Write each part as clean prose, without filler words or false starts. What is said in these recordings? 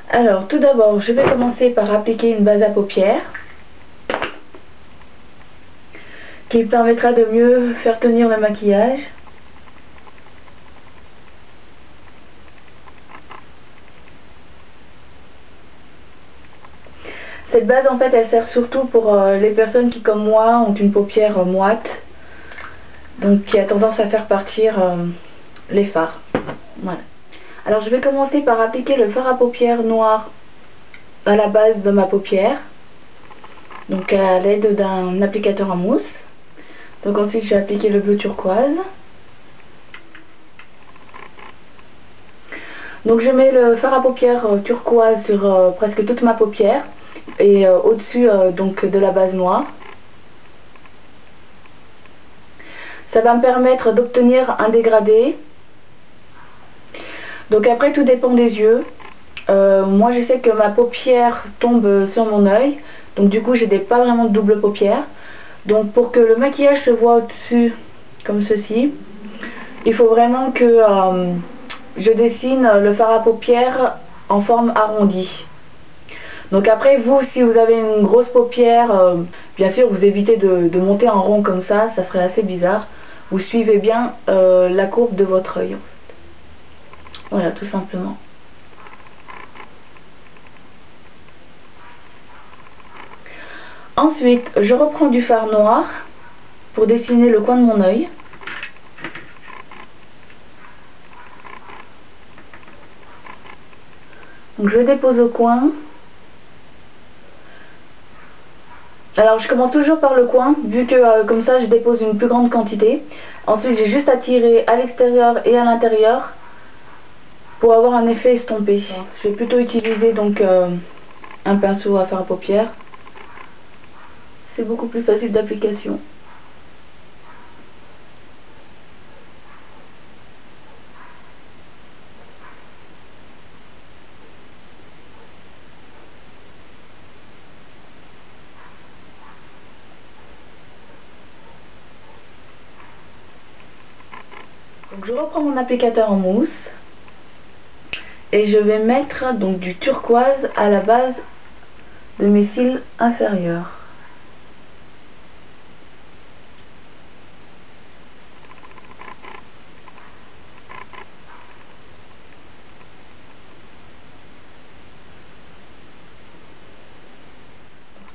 Alors tout d'abord, je vais commencer par appliquer une base à paupières qui permettra de mieux faire tenir le maquillage. Cette base en fait elle sert surtout pour les personnes qui comme moi ont une paupière moite, donc qui a tendance à faire partir les fards. Voilà. Alors je vais commencer par appliquer le fard à paupières noir à la base de ma paupière, donc à l'aide d'un applicateur en mousse. Donc ensuite je vais appliquer le bleu turquoise. Donc je mets le fard à paupières turquoise sur presque toute ma paupière et au-dessus donc de la base noire. Ça va me permettre d'obtenir un dégradé. Donc après tout dépend des yeux. Moi je sais que ma paupière tombe sur mon œil, donc du coup j'ai pas vraiment de double paupière. Donc pour que le maquillage se voit au-dessus comme ceci, il faut vraiment que je dessine le fard à paupières en forme arrondie. Donc après vous, si vous avez une grosse paupière, bien sûr vous évitez de monter en rond comme ça ferait assez bizarre. Vous suivez bien la courbe de votre œil. Voilà, tout simplement. Ensuite, je reprends du fard noir pour dessiner le coin de mon œil. Donc je dépose au coin. Alors je commence toujours par le coin, vu que comme ça je dépose une plus grande quantité. Ensuite j'ai juste à tirer à l'extérieur et à l'intérieur pour avoir un effet estompé. Je vais plutôt utiliser donc un pinceau à fard à paupières. C'est beaucoup plus facile d'application. Donc je reprends mon applicateur en mousse et je vais mettre donc du turquoise à la base de mes cils inférieurs.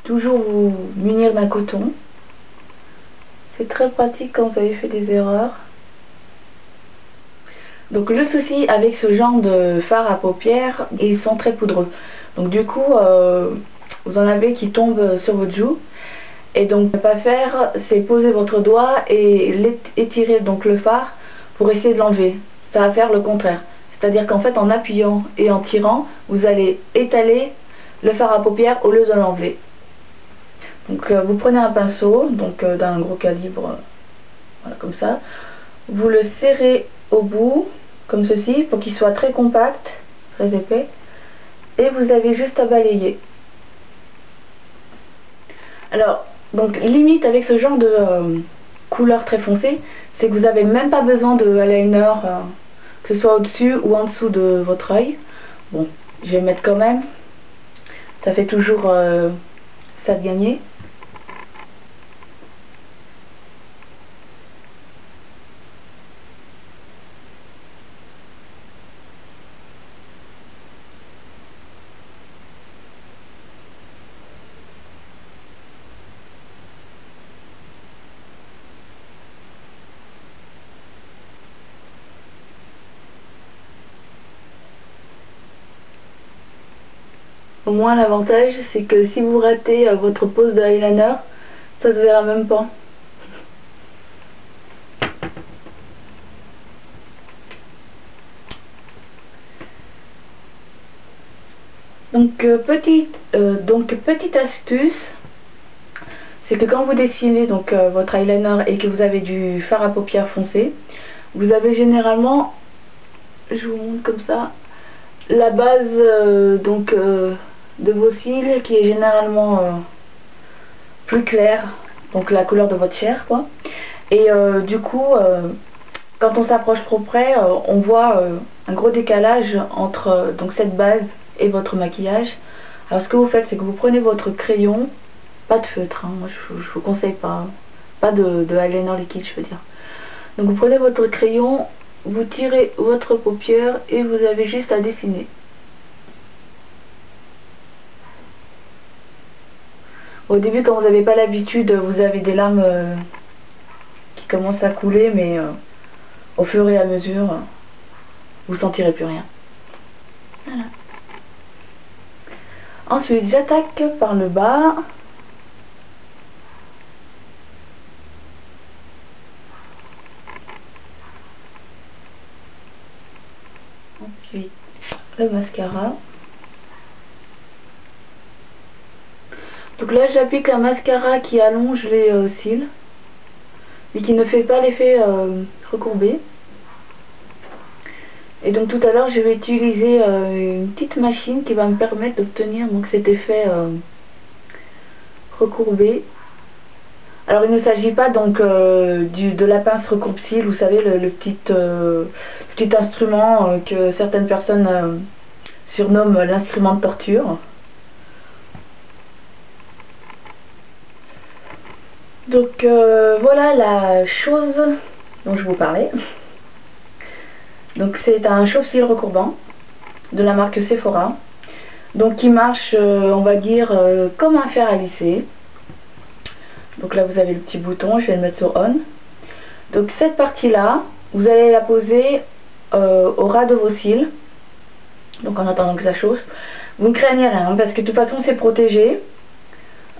Toujours vous munir d'un coton. C'est très pratique quand vous avez fait des erreurs. Donc le souci avec ce genre de fard à paupières, ils sont très poudreux. Donc du coup, vous en avez qui tombent sur votre joue. Et donc ne pas faire, c'est poser votre doigt et étirer donc le fard pour essayer de l'enlever. Ça va faire le contraire. C'est-à-dire qu'en fait en appuyant et en tirant, vous allez étaler le fard à paupières au lieu de l'enlever. Donc vous prenez un pinceau, donc d'un gros calibre, voilà, comme ça. Vous le serrez au bout, comme ceci, pour qu'il soit très compact, très épais. Et vous avez juste à balayer. Alors, donc limite avec ce genre de couleur très foncée, c'est que vous n'avez même pas besoin de eyeliner, que ce soit au-dessus ou en dessous de votre œil. Bon, je vais mettre quand même. Ça fait toujours ça de gagner. Au moins l'avantage c'est que si vous ratez votre pose de eyeliner, ça se verra même pas. Donc petite astuce, c'est que quand vous dessinez donc votre eyeliner et que vous avez du fard à paupières foncé, vous avez généralement, je vous montre comme ça, la base de vos cils qui est généralement plus claire, donc la couleur de votre chair quoi. Et du coup quand on s'approche trop près, on voit un gros décalage entre donc cette base et votre maquillage. Alors ce que vous faites, c'est que vous prenez votre crayon, pas de feutre, hein, moi je vous conseille pas de eyeliner liquide, je veux dire. Donc vous prenez votre crayon, vous tirez votre paupière et vous avez juste à dessiner. Au début, quand vous n'avez pas l'habitude, vous avez des larmes qui commencent à couler, mais au fur et à mesure, vous sentirez plus rien. Voilà. Ensuite, j'attaque par le bas. Ensuite, le mascara. Donc là, j'applique un mascara qui allonge les cils, mais qui ne fait pas l'effet recourbé. Et donc tout à l'heure, je vais utiliser une petite machine qui va me permettre d'obtenir donc cet effet recourbé. Alors il ne s'agit pas donc de la pince recourbe-cils, vous savez, le petit instrument que certaines personnes surnomment l'instrument de torture. Donc voilà la chose dont je vous parlais. Donc c'est un chauffe-cils recourbant de la marque Sephora. Donc qui marche, on va dire, comme un fer à lisser. Donc là vous avez le petit bouton, je vais le mettre sur on. Donc cette partie-là, vous allez la poser au ras de vos cils. Donc en attendant que ça chauffe. Vous ne craignez rien, hein, parce que de toute façon c'est protégé.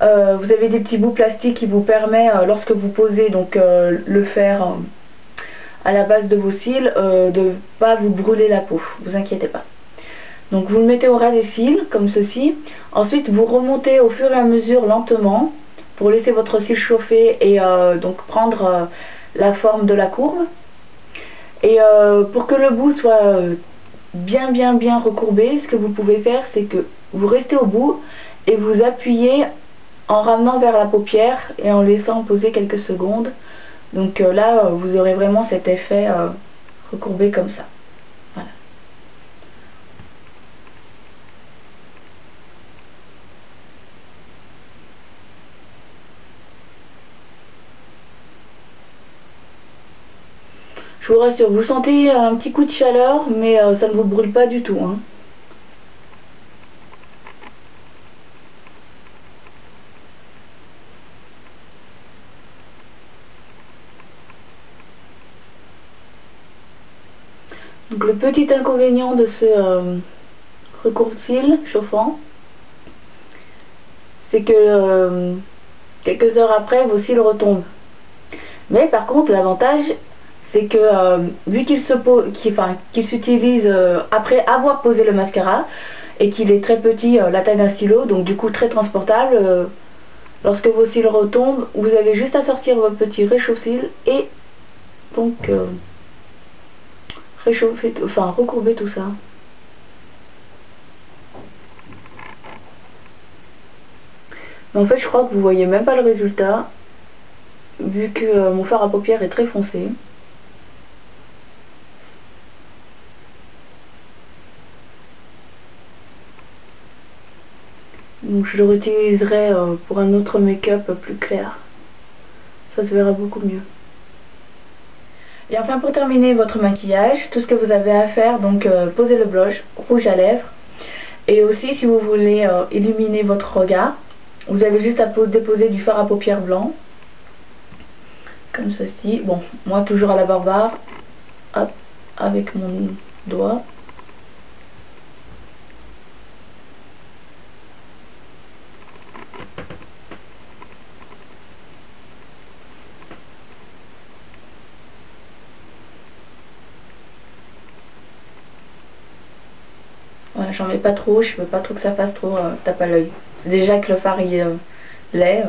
Vous avez des petits bouts plastiques qui vous permettent, lorsque vous posez donc le fer à la base de vos cils, de ne pas vous brûler la peau, vous inquiétez pas. Donc vous le mettez au ras des cils, comme ceci. Ensuite vous remontez au fur et à mesure lentement, pour laisser votre cil chauffer et donc prendre la forme de la courbe. Et pour que le bout soit bien recourbé, ce que vous pouvez faire, c'est que vous restez au bout et vous appuyez en ramenant vers la paupière et en laissant poser quelques secondes. Donc là, vous aurez vraiment cet effet recourbé comme ça. Voilà. Je vous rassure, vous sentez un petit coup de chaleur, mais ça ne vous brûle pas du tout, hein. Donc le petit inconvénient de ce recourbe-cils chauffant, c'est que quelques heures après, vos cils retombent. Mais par contre, l'avantage, c'est que vu qu'il s'utilise après avoir posé le mascara, et qu'il est très petit, la taille d'un stylo, donc du coup très transportable, lorsque vos cils retombent, vous avez juste à sortir votre petit réchauffe-cils et donc recourber tout ça. Mais en fait, je crois que vous voyez même pas le résultat, vu que mon fard à paupières est très foncé. Donc je le réutiliserai pour un autre make-up plus clair. Ça se verra beaucoup mieux. Et enfin, pour terminer votre maquillage, tout ce que vous avez à faire, donc poser le blush rouge à lèvres. Et aussi, si vous voulez illuminer votre regard, vous avez juste à déposer du fard à paupières blanc. Comme ceci. Bon, moi toujours à la barbare. Hop, avec mon doigt. Voilà, j'en mets pas trop, je veux pas trop que ça fasse trop tape à l'œil. Déjà que le fard il est laid.